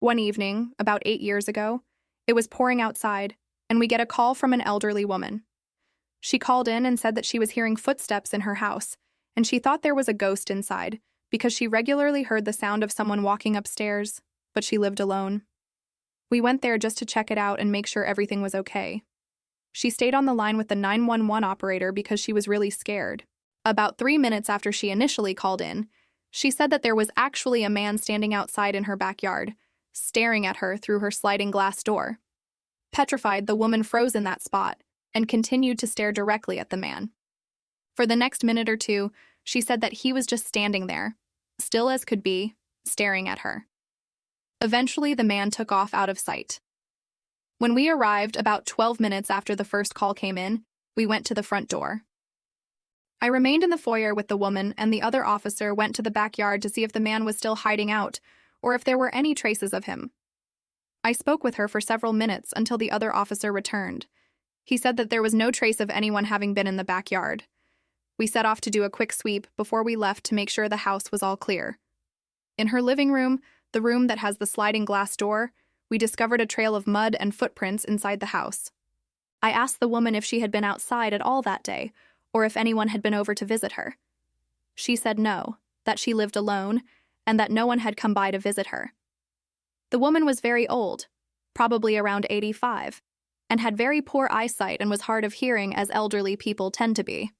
One evening, about 8 years ago, it was pouring outside, and we get a call from an elderly woman. She called in and said that she was hearing footsteps in her house, and she thought there was a ghost inside because she regularly heard the sound of someone walking upstairs, but she lived alone. We went there just to check it out and make sure everything was okay. She stayed on the line with the 911 operator because she was really scared. About 3 minutes after she initially called in, she said that there was actually a man standing outside in her backyard, staring at her through her sliding glass door. Petrified, the woman froze in that spot and continued to stare directly at the man. For the next minute or two, she said that he was just standing there, still as could be, staring at her. Eventually, the man took off out of sight. When we arrived, about 12 minutes after the first call came in, we went to the front door. I remained in the foyer with the woman, and the other officer went to the backyard to see if the man was still hiding out or if there were any traces of him. I spoke with her for several minutes until the other officer returned. He said that there was no trace of anyone having been in the backyard. We set off to do a quick sweep before we left to make sure the house was all clear. In her living room, the room that has the sliding glass door, we discovered a trail of mud and footprints inside the house. I asked the woman if she had been outside at all that day, or if anyone had been over to visit her. She said no, that she lived alone, and that no one had come by to visit her. The woman was very old, probably around 85, and had very poor eyesight and was hard of hearing as elderly people tend to be.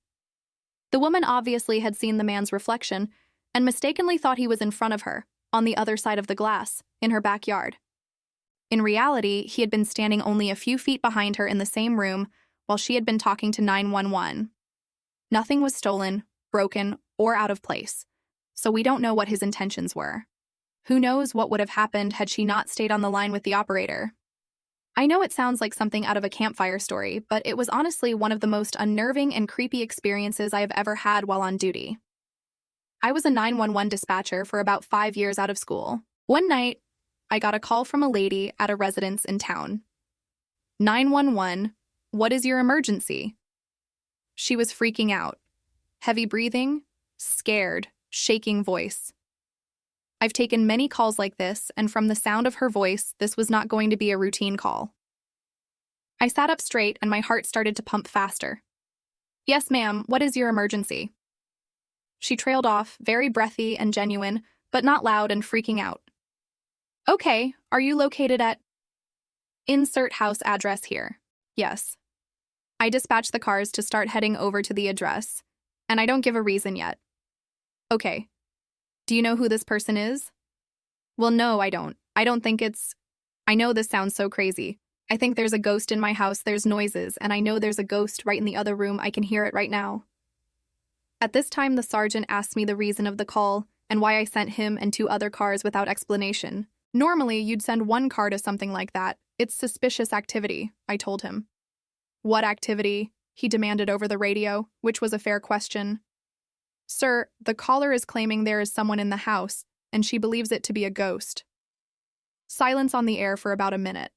The woman obviously had seen the man's reflection and mistakenly thought he was in front of her, on the other side of the glass, in her backyard. In reality, he had been standing only a few feet behind her in the same room while she had been talking to 911. Nothing was stolen, broken, or out of place, so we don't know what his intentions were. Who knows what would have happened had she not stayed on the line with the operator? I know it sounds like something out of a campfire story, but it was honestly one of the most unnerving and creepy experiences I have ever had while on duty. I was a 911 dispatcher for about 5 years out of school. One night, I got a call from a lady at a residence in town. 911, what is your emergency? She was freaking out. Heavy breathing, scared, shaking voice. I've taken many calls like this, and from the sound of her voice, this was not going to be a routine call. I sat up straight and my heart started to pump faster. Yes, ma'am, what is your emergency? She trailed off, very breathy and genuine, but not loud and freaking out. Okay, are you located at? Insert house address here. Yes. I dispatch the cars to start heading over to the address, and I don't give a reason yet. Okay. Do you know who this person is? Well, no, I don't. I don't think it's... I know this sounds so crazy. I think there's a ghost in my house, there's noises, and I know there's a ghost right in the other room. I can hear it right now. At this time, the sergeant asked me the reason of the call and why I sent him and 2 other cars without explanation. Normally, you'd send 1 car to something like that. It's suspicious activity, I told him. What activity? He demanded over the radio, which was a fair question. Sir, the caller is claiming there is someone in the house, and she believes it to be a ghost. Silence on the air for about a minute.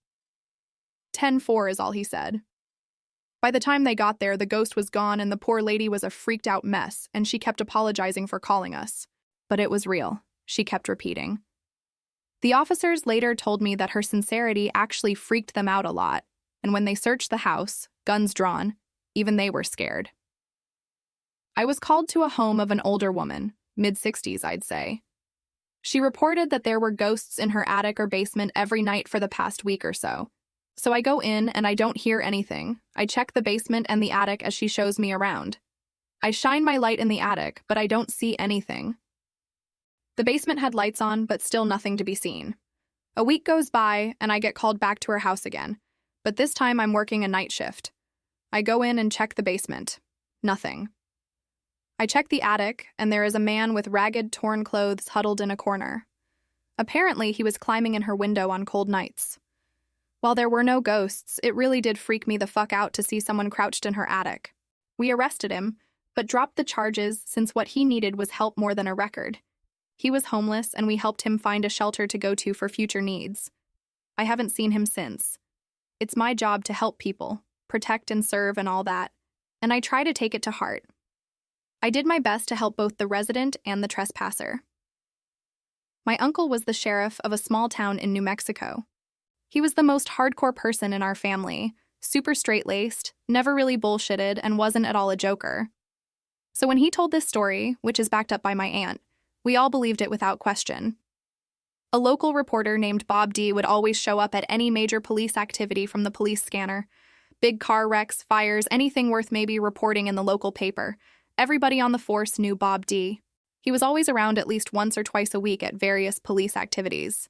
10-4 is all he said. By the time they got there, the ghost was gone and the poor lady was a freaked-out mess, and she kept apologizing for calling us. But it was real, she kept repeating. The officers later told me that her sincerity actually freaked them out a lot, and when they searched the house, guns drawn, even they were scared. I was called to a home of an older woman, mid-60s, I'd say. She reported that there were ghosts in her attic or basement every night for the past week or so. So I go in and I don't hear anything. I check the basement and the attic as she shows me around. I shine my light in the attic, but I don't see anything. The basement had lights on, but still nothing to be seen. A week goes by and I get called back to her house again, but this time I'm working a night shift. I go in and check the basement. Nothing. I check the attic, and there is a man with ragged, torn clothes huddled in a corner. Apparently, he was climbing in her window on cold nights. While there were no ghosts, it really did freak me the fuck out to see someone crouched in her attic. We arrested him, but dropped the charges since what he needed was help more than a record. He was homeless, and we helped him find a shelter to go to for future needs. I haven't seen him since. It's my job to help people, protect and serve and all that, and I try to take it to heart. I did my best to help both the resident and the trespasser. My uncle was the sheriff of a small town in New Mexico. He was the most hardcore person in our family, super straight-laced, never really bullshitted, and wasn't at all a joker. So when he told this story, which is backed up by my aunt, we all believed it without question. A local reporter named Bob D would always show up at any major police activity from the police scanner. Big car wrecks, fires, anything worth maybe reporting in the local paper. Everybody on the force knew Bob D. He was always around at least once or twice a week at various police activities.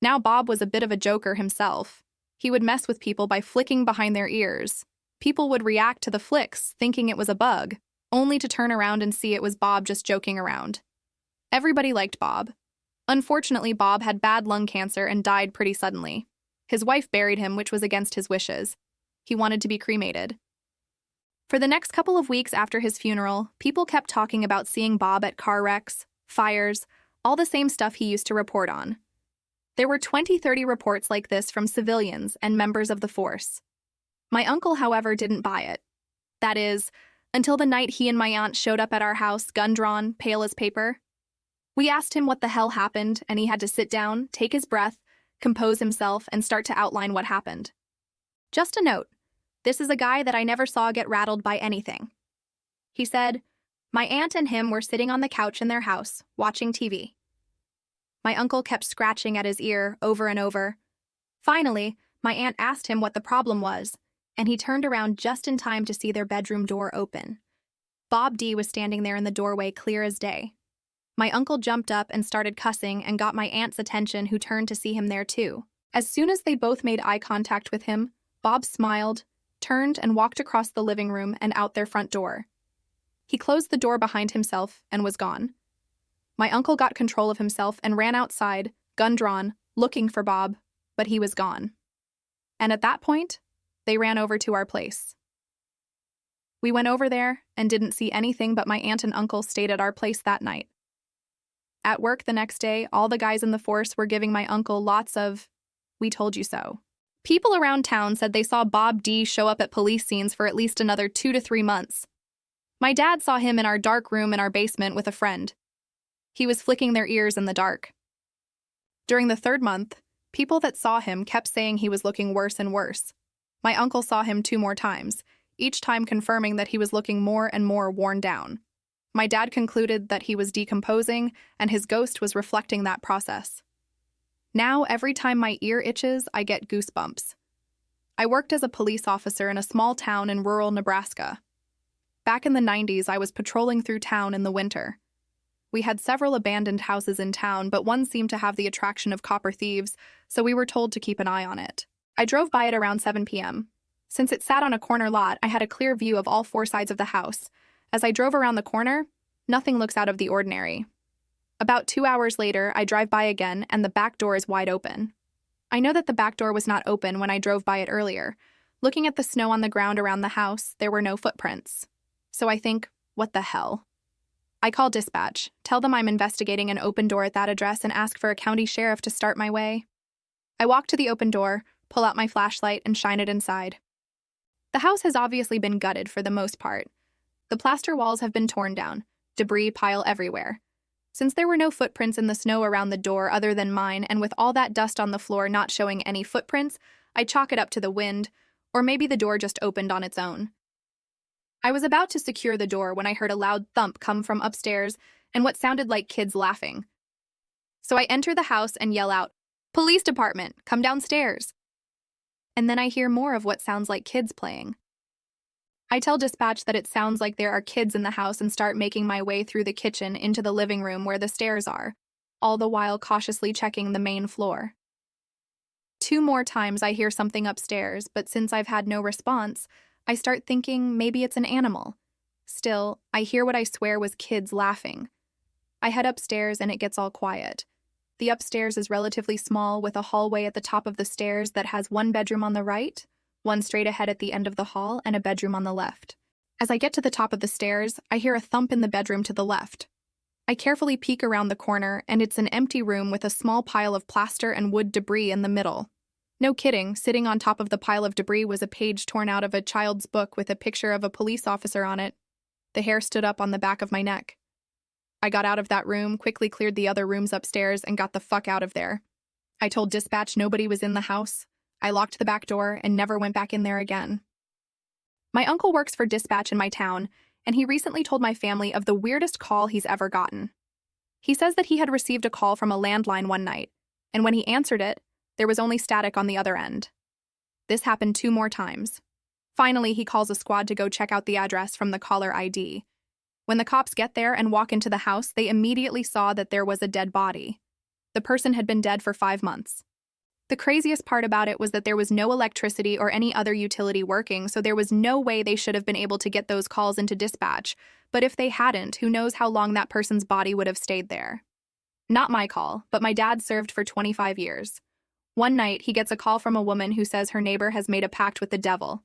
Now Bob was a bit of a joker himself. He would mess with people by flicking behind their ears. People would react to the flicks, thinking it was a bug, only to turn around and see it was Bob just joking around. Everybody liked Bob. Unfortunately, Bob had bad lung cancer and died pretty suddenly. His wife buried him, which was against his wishes. He wanted to be cremated. For the next couple of weeks after his funeral, people kept talking about seeing Bob at car wrecks, fires, all the same stuff he used to report on. There were 20-30 reports like this from civilians and members of the force. My uncle, however, didn't buy it. That is, until the night he and my aunt showed up at our house, gun drawn, pale as paper. We asked him what the hell happened, and he had to sit down, take his breath, compose himself, and start to outline what happened. Just a note, this is a guy that I never saw get rattled by anything. He said, my aunt and him were sitting on the couch in their house, watching TV. My uncle kept scratching at his ear over and over. Finally, my aunt asked him what the problem was, and he turned around just in time to see their bedroom door open. Bob D was standing there in the doorway clear as day. My uncle jumped up and started cussing and got my aunt's attention, who turned to see him there too. As soon as they both made eye contact with him, Bob smiled, turned and walked across the living room and out their front door. He closed the door behind himself and was gone. My uncle got control of himself and ran outside, gun drawn, looking for Bob, but he was gone. And at that point, they ran over to our place. We went over there and didn't see anything, but my aunt and uncle stayed at our place that night. At work the next day, all the guys in the force were giving my uncle lots of, "We told you so." People around town said they saw Bob D show up at police scenes for at least another 2 to 3 months. My dad saw him in our dark room in our basement with a friend. He was flicking their ears in the dark. During the 3rd month, people that saw him kept saying he was looking worse and worse. My uncle saw him 2 more times, each time confirming that he was looking more and more worn down. My dad concluded that he was decomposing, and his ghost was reflecting that process. Now, every time my ear itches, I get goosebumps. I worked as a police officer in a small town in rural Nebraska. Back in the 90s, I was patrolling through town in the winter. We had several abandoned houses in town, but one seemed to have the attraction of copper thieves, so we were told to keep an eye on it. I drove by it around 7 p.m. Since it sat on a corner lot, I had a clear view of all 4 sides of the house. As I drove around the corner, nothing looks out of the ordinary. About 2 hours later, I drive by again, and the back door is wide open. I know that the back door was not open when I drove by it earlier. Looking at the snow on the ground around the house, there were no footprints. So I think, what the hell? I call dispatch, tell them I'm investigating an open door at that address, and ask for a county sheriff to start my way. I walk to the open door, pull out my flashlight, and shine it inside. The house has obviously been gutted for the most part. The plaster walls have been torn down, debris pile everywhere. Since there were no footprints in the snow around the door other than mine, and with all that dust on the floor not showing any footprints, I chalk it up to the wind, or maybe the door just opened on its own. I was about to secure the door when I heard a loud thump come from upstairs and what sounded like kids laughing. So I enter the house and yell out, "Police department, come downstairs." And then I hear more of what sounds like kids playing. I tell dispatch that it sounds like there are kids in the house and start making my way through the kitchen into the living room where the stairs are, all the while cautiously checking the main floor. 2 more times I hear something upstairs, but since I've had no response, I start thinking maybe it's an animal. Still, I hear what I swear was kids laughing. I head upstairs and it gets all quiet. The upstairs is relatively small, with a hallway at the top of the stairs that has 1 bedroom on the right, 1 straight ahead at the end of the hall, and a bedroom on the left. As I get to the top of the stairs, I hear a thump in the bedroom to the left. I carefully peek around the corner, and it's an empty room with a small pile of plaster and wood debris in the middle. No kidding, sitting on top of the pile of debris was a page torn out of a child's book with a picture of a police officer on it. The hair stood up on the back of my neck. I got out of that room, quickly cleared the other rooms upstairs, and got the fuck out of there. I told dispatch nobody was in the house. I locked the back door and never went back in there again. My uncle works for dispatch in my town, and he recently told my family of the weirdest call he's ever gotten. He says that he had received a call from a landline one night, and when he answered it, there was only static on the other end. This happened 2 more times. Finally, he calls a squad to go check out the address from the caller ID. When the cops get there and walk into the house, they immediately saw that there was a dead body. The person had been dead for 5 months. The craziest part about it was that there was no electricity or any other utility working, so there was no way they should have been able to get those calls into dispatch. But if they hadn't, who knows how long that person's body would have stayed there. Not my call, but my dad served for 25 years. One night, he gets a call from a woman who says her neighbor has made a pact with the devil.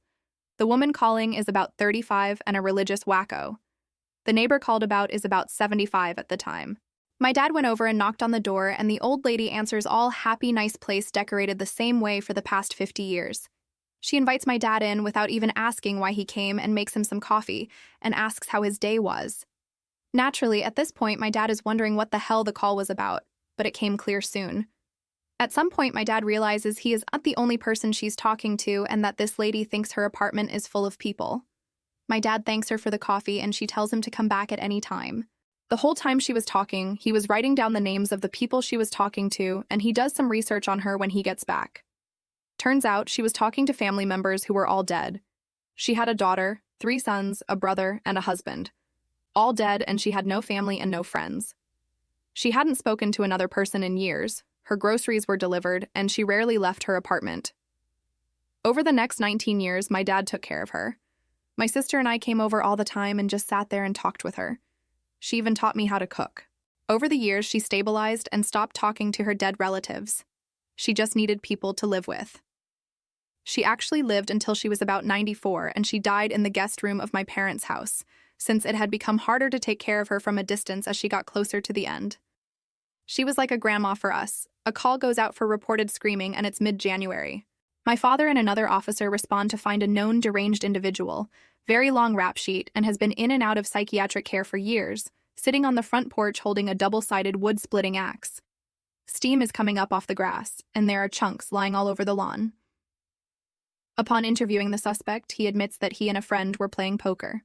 The woman calling is about 35 and a religious wacko. The neighbor called about is about 75 at the time. My dad went over and knocked on the door, and the old lady answers, all happy, nice place decorated the same way for the past 50 years. She invites my dad in without even asking why he came and makes him some coffee and asks how his day was. Naturally, at this point, my dad is wondering what the hell the call was about, but it came clear soon. At some point, my dad realizes he is not the only person she's talking to and that this lady thinks her apartment is full of people. My dad thanks her for the coffee and she tells him to come back at any time. The whole time she was talking, he was writing down the names of the people she was talking to, and he does some research on her when he gets back. Turns out she was talking to family members who were all dead. She had a daughter, 3 sons, a brother, and a husband. All dead, and she had no family and no friends. She hadn't spoken to another person in years. Her groceries were delivered, and she rarely left her apartment. Over the next 19 years, my dad took care of her. My sister and I came over all the time and just sat there and talked with her. She even taught me how to cook. Over the years, she stabilized and stopped talking to her dead relatives. She just needed people to live with. She actually lived until she was about 94, and she died in the guest room of my parents' house, since it had become harder to take care of her from a distance as she got closer to the end. She was like a grandma for us. A call goes out for reported screaming, and it's mid-January. My father and another officer respond to find a known deranged individual, very long rap sheet, and has been in and out of psychiatric care for years, sitting on the front porch holding a double-sided wood-splitting axe. Steam is coming up off the grass, and there are chunks lying all over the lawn. Upon interviewing the suspect, he admits that he and a friend were playing poker.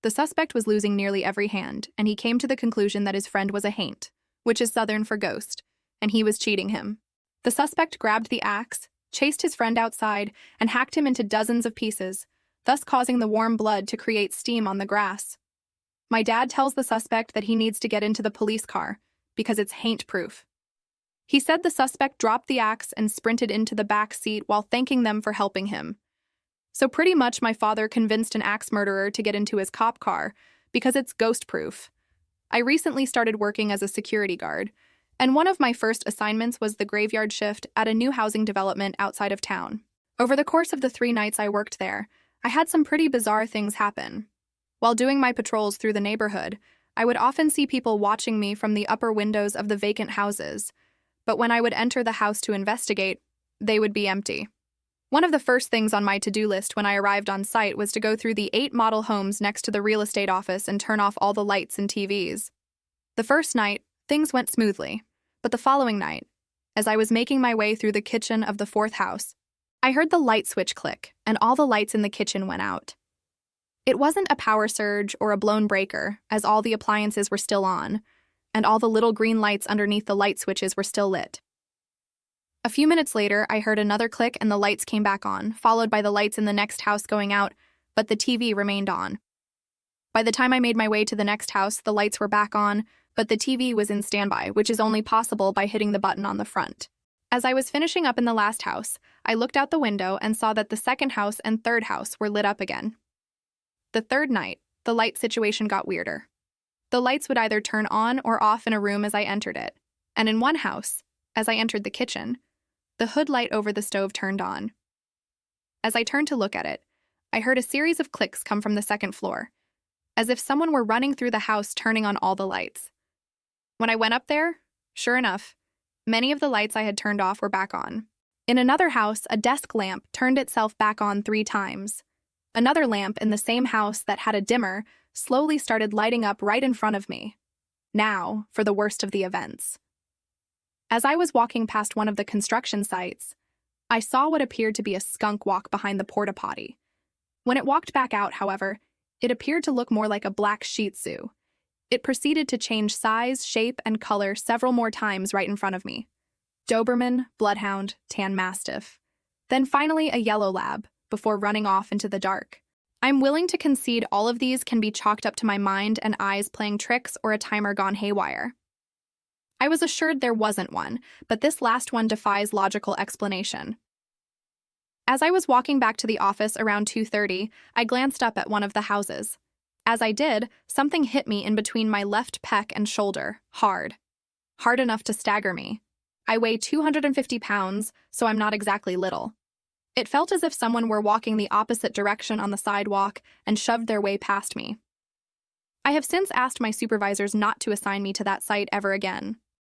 The suspect was losing nearly every hand, and he came to the conclusion that his friend was a haint, which is Southern for ghost, and he was cheating him. The suspect grabbed the axe, chased his friend outside, and hacked him into dozens of pieces, thus causing the warm blood to create steam on the grass. My dad tells the suspect that he needs to get into the police car, because it's haint-proof. He said the suspect dropped the axe and sprinted into the back seat while thanking them for helping him. So pretty much my father convinced an axe murderer to get into his cop car, because it's ghost-proof. I recently started working as a security guard, and one of my first assignments was the graveyard shift at a new housing development outside of town. Over the course of the 3 nights I worked there, I had some pretty bizarre things happen. While doing my patrols through the neighborhood, I would often see people watching me from the upper windows of the vacant houses, but when I would enter the house to investigate, they would be empty. One of the first things on my to-do list when I arrived on site was to go through the 8 model homes next to the real estate office and turn off all the lights and TVs. The first night, things went smoothly, but the following night, as I was making my way through the kitchen of the 4th house, I heard the light switch click, and all the lights in the kitchen went out. It wasn't a power surge or a blown breaker, as all the appliances were still on, and all the little green lights underneath the light switches were still lit. A few minutes later, I heard another click and the lights came back on, followed by the lights in the next house going out, but the TV remained on. By the time I made my way to the next house, the lights were back on, but the TV was in standby, which is only possible by hitting the button on the front. As I was finishing up in the last house, I looked out the window and saw that the 2nd house and 3rd house were lit up again. The 3rd night, the light situation got weirder. The lights would either turn on or off in a room as I entered it, and in one house, as I entered the kitchen, the hood light over the stove turned on. As I turned to look at it, I heard a series of clicks come from the 2nd floor, as if someone were running through the house turning on all the lights. When I went up there, sure enough, many of the lights I had turned off were back on. In another house, a desk lamp turned itself back on 3 times. Another lamp in the same house that had a dimmer slowly started lighting up right in front of me. Now, for the worst of the events. As I was walking past one of the construction sites, I saw what appeared to be a skunk walk behind the porta potty. When it walked back out, however, it appeared to look more like a black Shih Tzu. It proceeded to change size, shape, and color several more times right in front of me. Doberman, Bloodhound, Tan Mastiff. Then finally a yellow lab, before running off into the dark. I'm willing to concede all of these can be chalked up to my mind and eyes playing tricks or a timer gone haywire. I was assured there wasn't one, but this last one defies logical explanation. As I was walking back to the office around 2:30, I glanced up at one of the houses. As I did, something hit me in between my left pec and shoulder, hard. Hard enough to stagger me. I weigh 250 pounds, so I'm not exactly little. It felt as if someone were walking the opposite direction on the sidewalk and shoved their way past me. I have since asked my supervisors not to assign me to that site ever again.